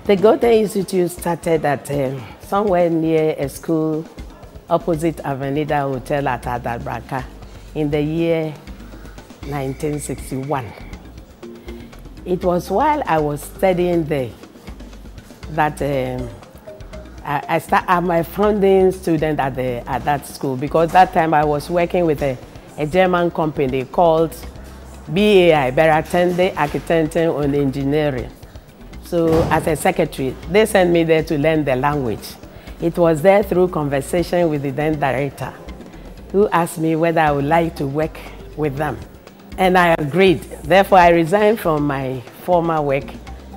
The Goethe-Institut started at somewhere near a school opposite Avenida Hotel at Adabraka in the year 1961. It was while I was studying there that I'm a founding student at that school, because that time I was working with a German company called BAI, Beratende Architecture and Engineering. So as a secretary, they sent me there to learn the language. It was there through conversation with the then director, who asked me whether I would like to work with them. And I agreed. Therefore, I resigned from my former work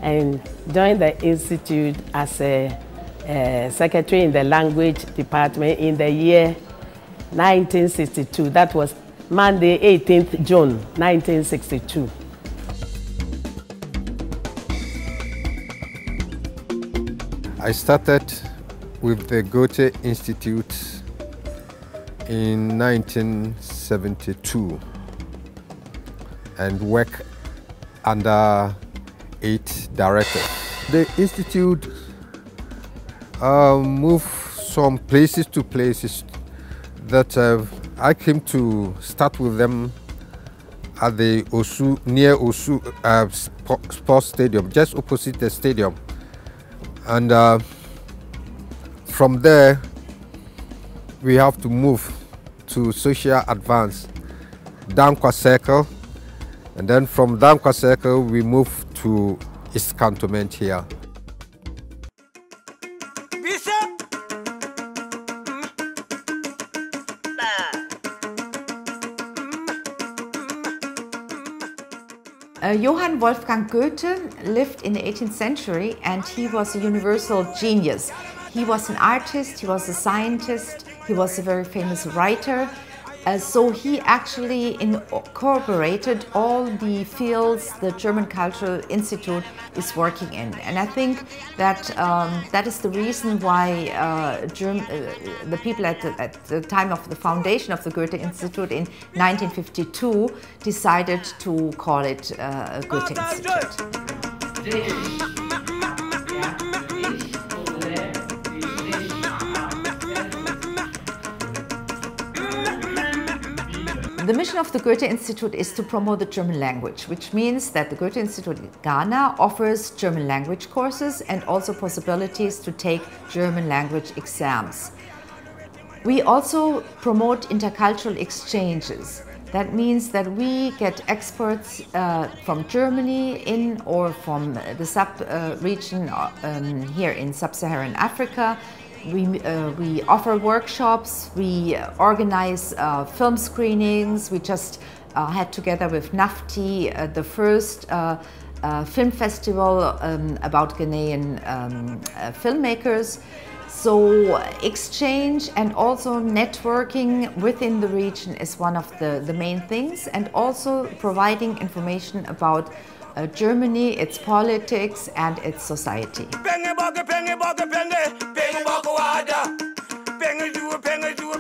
and joined the institute as a secretary in the language department in the year 1962. That was Monday, 18th June, 1962. I started with the Goethe-Institut in 1972 and worked under 8 directors. The institute moved from places to places that I came to start with them at the Osu, near Osu sports stadium, just opposite the stadium. And from there, we have to move to social advance, Dankwa Circle. And then from Dankwa Circle, we move to East Cantonment here. Johann Wolfgang Goethe lived in the 18th century, and he was a universal genius. He was an artist, he was a scientist, he was a very famous writer. So he actually incorporated all the fields the German Cultural Institute is working in. And I think that that is the reason why the people at the time of the foundation of the Goethe-Institut in 1952 decided to call it Goethe-Institut. The mission of the Goethe-Institut is to promote the German language, which means that the Goethe-Institut Ghana offers German language courses and also possibilities to take German language exams. We also promote intercultural exchanges. That means that we get experts from Germany in or from the sub-region here in Sub-Saharan Africa. We offer workshops, we organize film screenings. We just had together with NAFTI the first film festival about Ghanaian filmmakers. So exchange and also networking within the region is one of the main things, and also providing information about Germany, its politics and its society.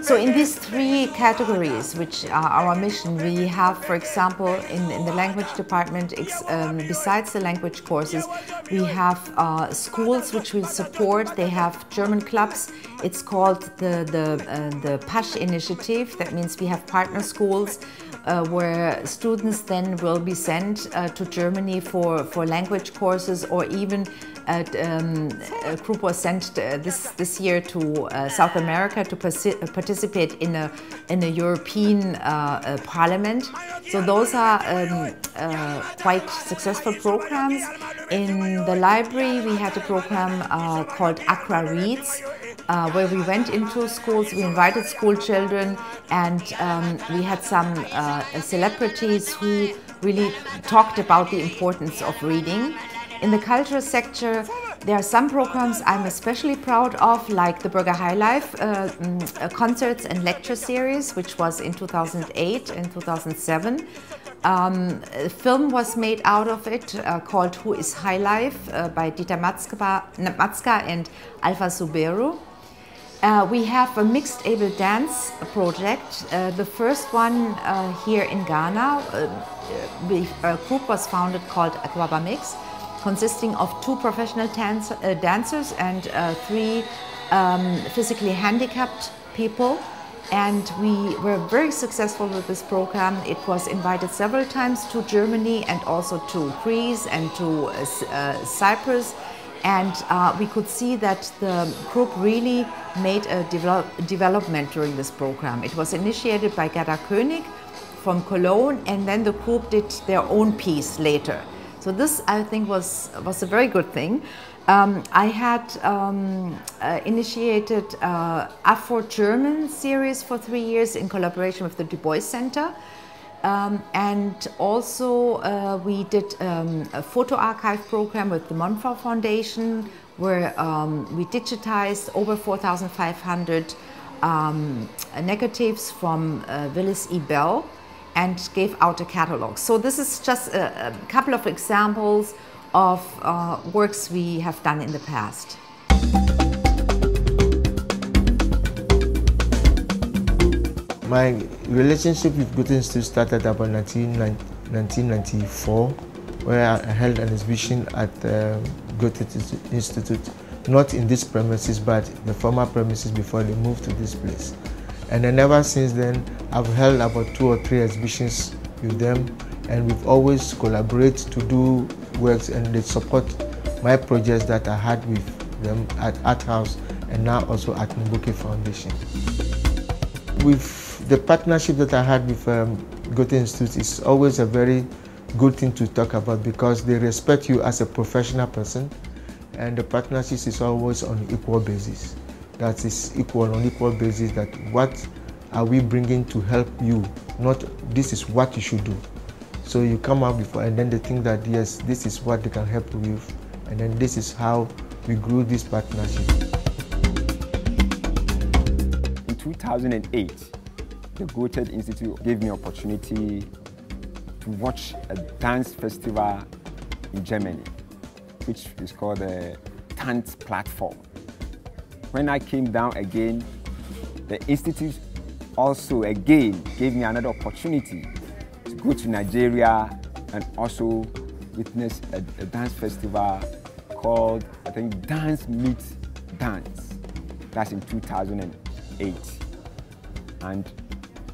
So in these 3 categories, which are our mission, we have, for example, in the language department, besides the language courses, we have schools which we support. They have German clubs. It's called the PASH initiative. That means we have partner schools where students then will be sent to Germany for language courses, or even a group was sent this year to South America to participate in a European Parliament. So those are quite successful programs. In the library, we had a program called Accra Reads, where we went into schools, we invited school children, and we had some celebrities who really talked about the importance of reading. In the cultural sector, there are some programs I'm especially proud of, like the Burger High Life concerts and lecture series, which was in 2008 and 2007. A film was made out of it called Who is High Life by Dieter Matzka and Alpha Suberu. We have a mixed-able dance project. The first one here in Ghana, a group was founded called Aquaba Mix. consisting of 2 professional dancers and 3 physically handicapped people. And we were very successful with this program. It was invited several times to Germany and also to Greece and to Cyprus. And we could see that the group really made a development during this program. It was initiated by Gerda König from Cologne, and then the group did their own piece later. So this, I think, was a very good thing. I had initiated Afro-German series for 3 years in collaboration with the Du Bois Center. And also we did a photo archive program with the Monfort Foundation, where we digitized over 4,500 negatives from Willis E. Bell and gave out a catalog. So this is just a couple of examples of works we have done in the past. My relationship with Goethe-Institut started about 1994, where I held an exhibition at Goethe-Institut, not in this premises, but the former premises before they moved to this place. And then ever since then, I've held about 2 or 3 exhibitions with them, and we've always collaborated to do works, and they support my projects that I had with them at Art House and now also at Mboke Foundation. With the partnership that I had with Goethe-Institut is always a very good thing to talk about, because they respect you as a professional person, and the partnership is always on equal basis. That is equal on equal basis, that what are we bringing to help you, not this is what you should do. So you come out before, and then they think that yes, this is what they can help you with, and then this is how we grew this partnership. In 2008, the Goethe-Institut gave me an opportunity to watch a dance festival in Germany, which is called the Tanz Platform. When I came down again, the Institute also again gave me another opportunity to go to Nigeria and also witness a dance festival called, I think, Dance Meets Dance. That's in 2008. And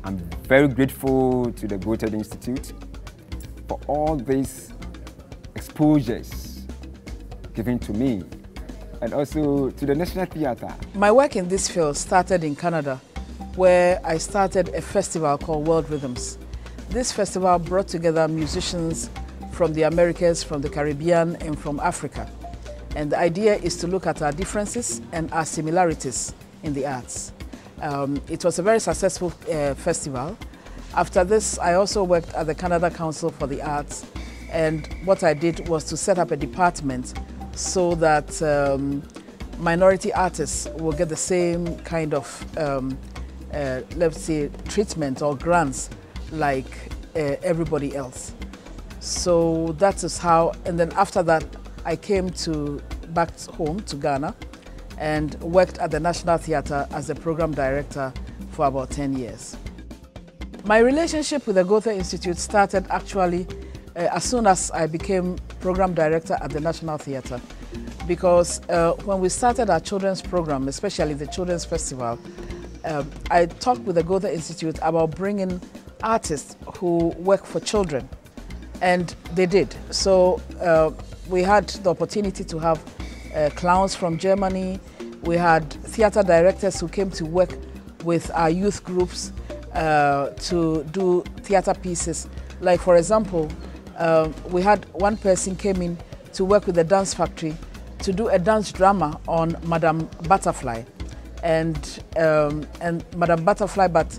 I'm very grateful to the Goethe-Institut for all these exposures given to me, and also to the National Theatre. My work in this field started in Canada, where I started a festival called World Rhythms. This festival brought together musicians from the Americas, from the Caribbean, and from Africa. And the idea is to look at our differences and our similarities in the arts. It was a very successful festival. After this, I also worked at the Canada Council for the Arts, and what I did was to set up a department so that minority artists will get the same kind of, let's say, treatment or grants like everybody else. So that is how, and then after that, I came back home to Ghana and worked at the National Theatre as the program director for about 10 years. My relationship with the Goethe-Institut started actually as soon as I became program director at the National Theatre, because when we started our children's program, especially the Children's Festival, I talked with the Goethe-Institut about bringing artists who work for children, and they did. So we had the opportunity to have clowns from Germany. We had theatre directors who came to work with our youth groups to do theatre pieces. Like, for example, we had one person came in to work with the Dance Factory to do a dance drama on Madame Butterfly, and Madame Butterfly, but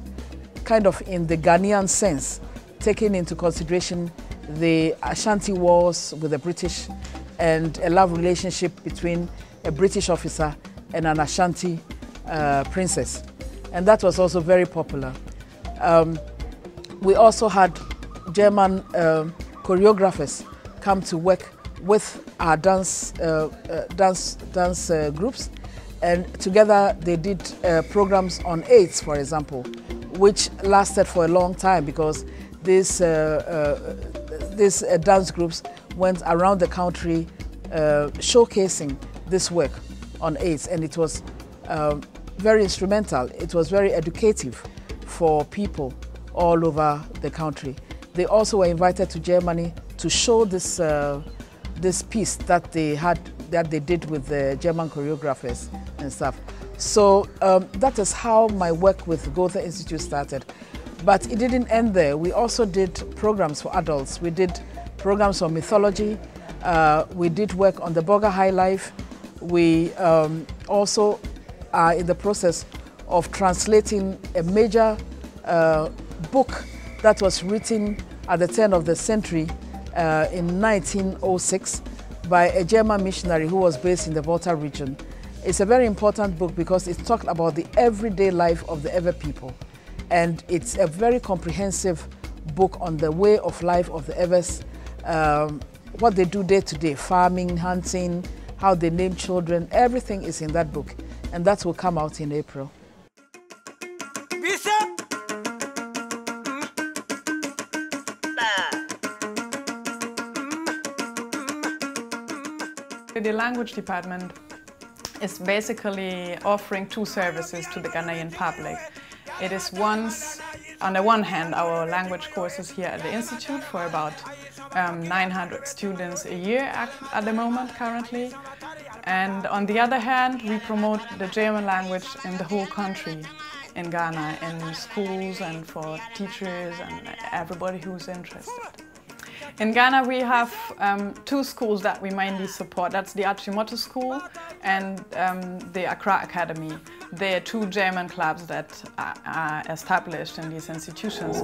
kind of in the Ghanaian sense, taking into consideration the Ashanti wars with the British and a love relationship between a British officer and an Ashanti princess. And that was also very popular. We also had German choreographers come to work with our dance groups, and together they did programs on AIDS, for example, which lasted for a long time, because these dance groups went around the country showcasing this work on AIDS, and it was very instrumental. It was very educative for people all over the country. They also were invited to Germany to show this this piece that they did with the German choreographers and stuff. So that is how my work with Goethe-Institut started. But it didn't end there. We also did programs for adults. We did programs on mythology. We did work on the Burger High Life. We also are in the process of translating a major book that was written at the turn of the century in 1906 by a German missionary who was based in the Volta region. It's a very important book because it talked about the everyday life of the Ewe people. And it's a very comprehensive book on the way of life of the Ewes, what they do day to day, farming, hunting, how they name children, everything is in that book. And that will come out in April. The language department is basically offering two services to the Ghanaian public. It is on the one hand, our language courses here at the Institute for about 900 students a year at the moment currently. And on the other hand, we promote the German language in the whole country in Ghana, in schools and for teachers and everybody who's interested. In Ghana, we have two schools that we mainly support. That's the Achimota School and the Accra Academy. They are two German clubs that are established in these institutions.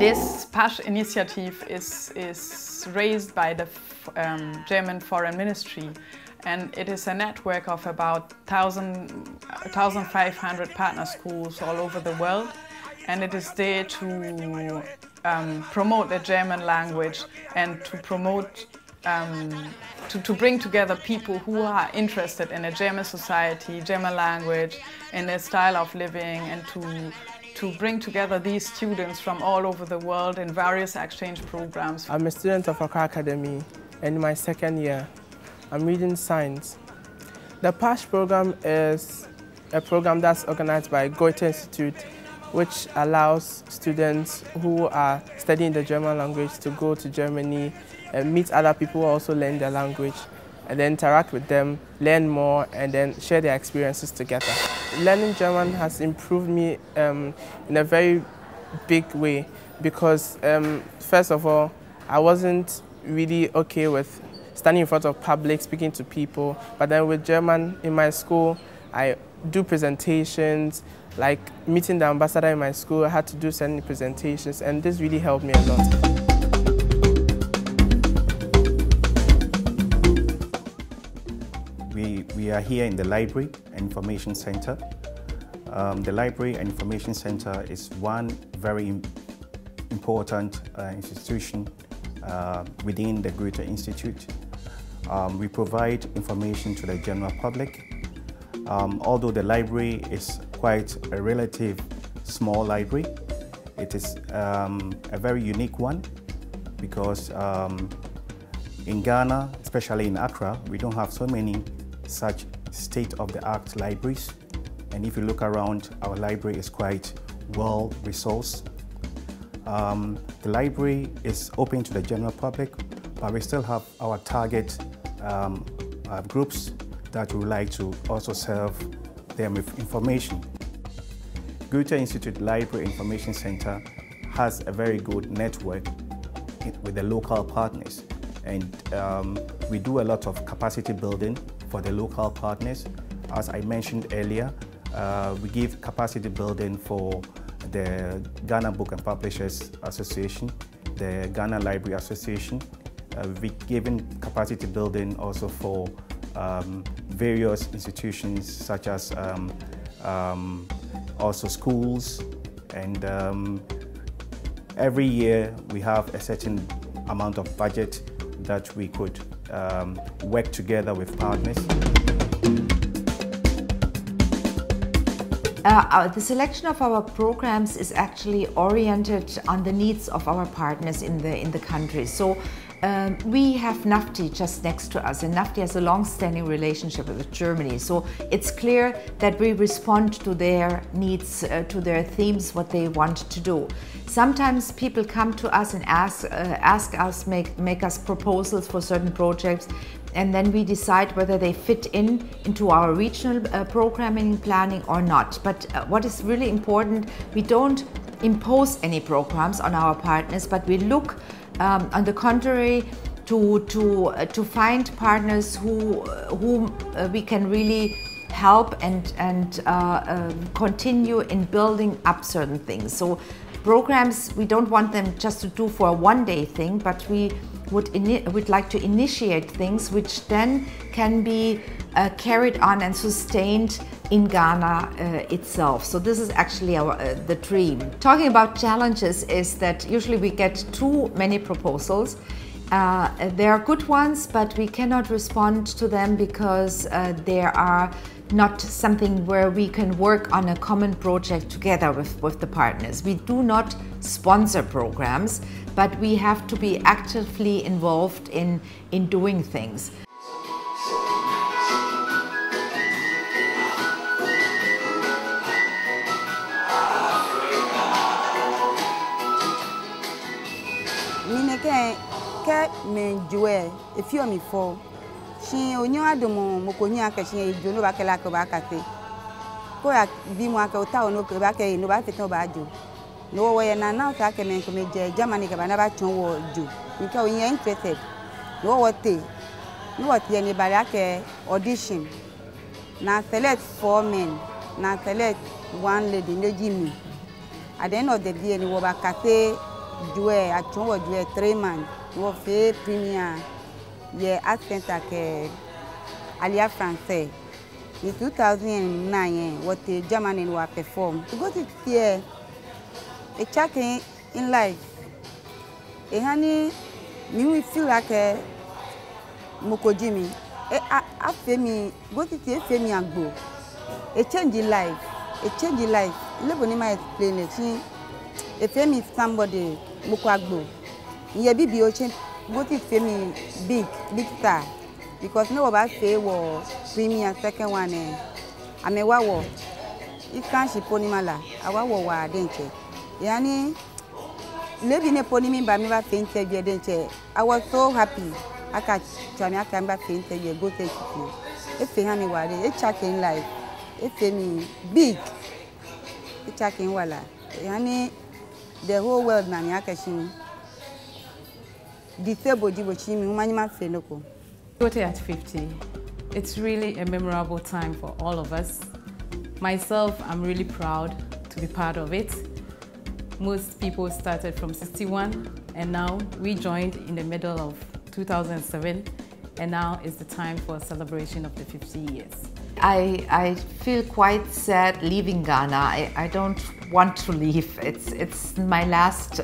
This PASH initiative is raised by the German Foreign Ministry, and it is a network of about 1,500 partner schools all over the world, and it is there to promote the German language and to promote, to bring together people who are interested in a German society, German language, in their style of living, and to bring together these students from all over the world in various exchange programs. I'm a student of Accra Academy, and in my second year, I'm reading science. The PASH program is a program that's organized by Goethe-Institut, which allows students who are studying the German language to go to Germany and meet other people who also learn the language, and then interact with them, learn more, and then share their experiences together. Learning German has improved me in a very big way because, first of all, I wasn't really okay with standing in front of public, speaking to people, but then with German in my school, I do presentations, like meeting the ambassador in my school, I had to do certain presentations, and this really helped me a lot. We are here in the Library and Information Center. The Library and Information Center is one very important institution within the Goethe-Institut. We provide information to the general public. Although the library is quite a relative small library, it is a very unique one because in Ghana, especially in Accra, we don't have so many such state-of-the-art libraries. And if you look around, our library is quite well resourced. The library is open to the general public, but we still have our target groups that we would like to also serve them with information. Goethe-Institut Library Information Center has a very good network with the local partners, and we do a lot of capacity building for the local partners. As I mentioned earlier, we give capacity building for the Ghana Book and Publishers Association, the Ghana Library Association. We've given capacity building also for various institutions such as also schools, and every year we have a certain amount of budget that we could work together with partners. The selection of our programs is actually oriented on the needs of our partners in the country. So We have NAFTI just next to us, and NAFTI has a long-standing relationship with Germany. So it's clear that we respond to their needs, to their themes, what they want to do. Sometimes people come to us and ask us, make us proposals for certain projects, and then we decide whether they fit into our regional programming planning or not. But what is really important, we don't impose any programs on our partners, but we look on the contrary to find partners whom we can really help and continue in building up certain things. So programs, we don't want them just to do for a one-day thing, but we would like to initiate things which then can be carried on and sustained in Ghana itself. So this is actually the dream. Talking about challenges is that usually we get too many proposals. There are good ones, but we cannot respond to them because there are not something where we can work on a common project together with the partners. We do not sponsor programs, but we have to be actively involved in doing things. Me joe if you me for she onyo adomo mokoni akashi ejo no bakela ko bakate ko ya bi mo aka ota ono ko bakay no ba fitan ba jo no wo ye na na ta ke men ko me je Germany ka ba na ba chon wo jo nka o yen interested no wo te no what ye ni ba ya ke audition na select 4 men na select 1 lady no jimi at the end of the day ni wo bakate joe a chon wo joe 3 man wo fait premier ye accent ke alia français in 2009 what the Germany were perform to go to here a check in life e hani mi we feel like mokojimi e afemi go to here femi agbo a change in life level ni ma explain it e femi somebody moko agbo ye bibi o chen go to femi big star because no ba say wo premier second one amewa wo ikan shi ponimala awa wo wa denche yani lebi ne ponimi ba me ba fente je denche I was so happy aka chami aka ba fente je go take it e fe ha mi wale e check in life e femi big e check in wala yani the whole world na mi aka shin Goethe at 50, it's really a memorable time for all of us. Myself, I'm really proud to be part of it. Most people started from 61 and now we joined in the middle of 2007 and now is the time for a celebration of the 50 years. I feel quite sad leaving Ghana. I don't want to leave. It's my last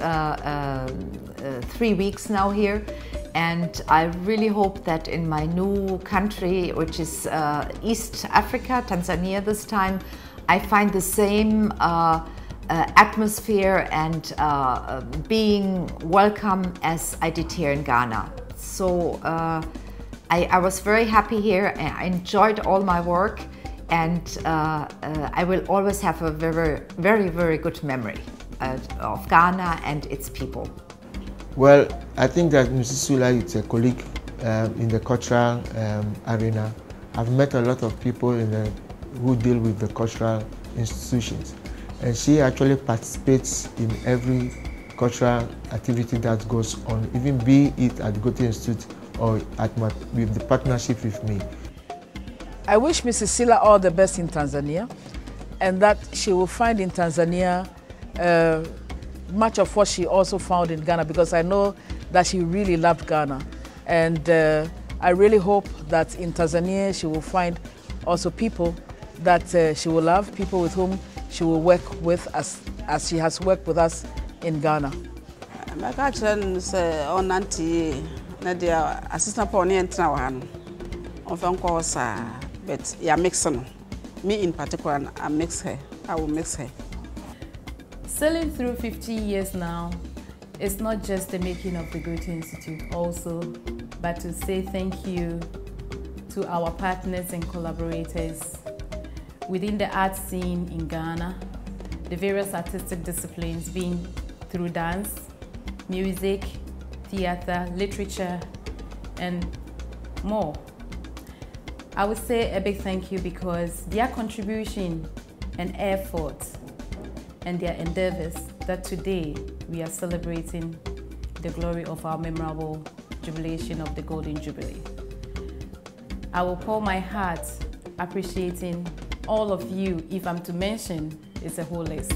3 weeks now here, and I really hope that in my new country, which is East Africa, Tanzania this time, I find the same atmosphere and being welcome as I did here in Ghana. So I was very happy here. I enjoyed all my work, and I will always have a very good memory of Ghana and its people. Well, I think that Mrs. Sula is a colleague in the cultural arena. I've met a lot of people who deal with the cultural institutions, and she actually participates in every cultural activity that goes on, even be it at Goethe-Institut or with the partnership with me. I wish Mrs. Sila all the best in Tanzania, and that she will find in Tanzania much of what she also found in Ghana, because I know that she really loved Ghana. And I really hope that in Tanzania she will find also people that she will love, people with whom she will work with as she has worked with us in Ghana. My cousin say on auntie Nadia assistant pony and Trawan of Uncle but yeah, mixing. Me in particular, I mix her. I will mix her. Sailing through 50 years now, it's not just the making of the Goethe-Institut also, but to say thank you to our partners and collaborators within the art scene in Ghana, the various artistic disciplines being through dance, music, theater, literature, and more. I would say a big thank you because their contribution and effort and their endeavors that today we are celebrating the glory of our memorable jubilation of the Golden Jubilee. I will pour my heart appreciating all of you. If I'm to mention, it's a whole list.